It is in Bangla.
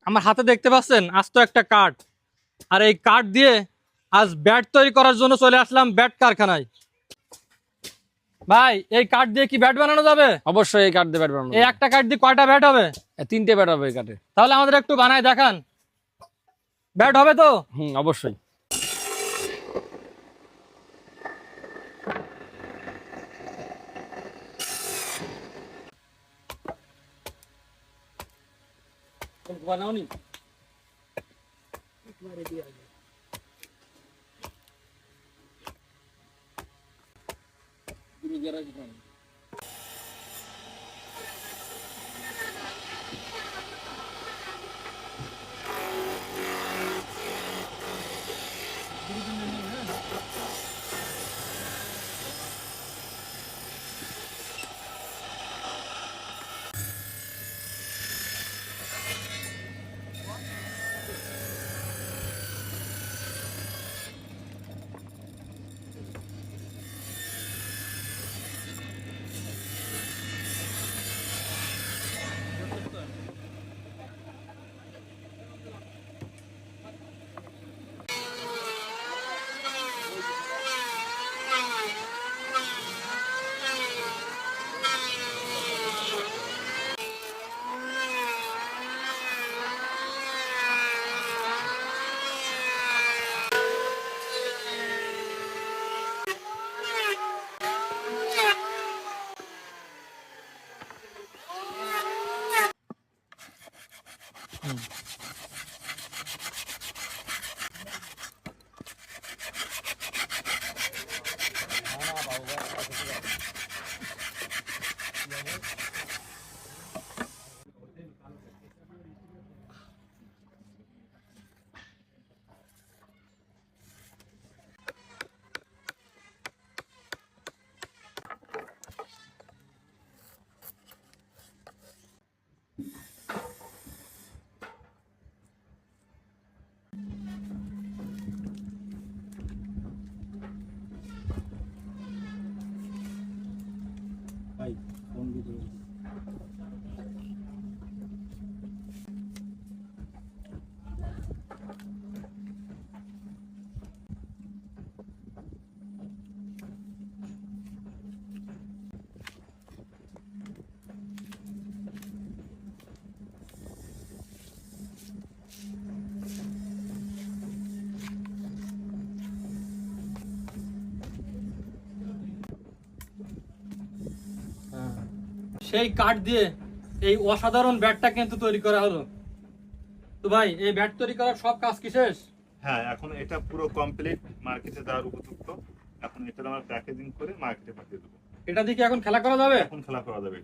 আমার হাতে দেখতে পাচ্ছেন আজ তো একটা কাঠ, আর এই কাঠ দিয়ে আজ ব্যাট তৈরি করার জন্য চলে আসলাম ব্যাট কারখানায়। ভাই এই কাঠ দিয়ে কি ব্যাট বানানো যাবে? অবশ্যই এই কাঠ দিয়ে ব্যাট বানানো এই একটা কাঠ দিয়ে কয়টা ব্যাট হবে? 3টে ব্যাট হবে এই কাঠে। তাহলে আমাদের একটু বানায় দেখান, ব্যাট হবে তো? অবশ্যই। বানাওনি সেই কাঠ দিয়ে এই অসাধারণ ব্যাটটা কিন্তু তৈরি করা হলো। তো ভাই এই ব্যাট তৈরি করার সব কাজ কি শেষ? হ্যাঁ, এখন এটা পুরো কমপ্লিট, মার্কেটে দেওয়ার উপযুক্ত। এখন এটা আমরা প্যাকেজিং করে মার্কেটে পাঠিয়ে দেবো। এটা দিয়ে কি এখন খেলা করা যাবে? এখন খেলা করা যাবে।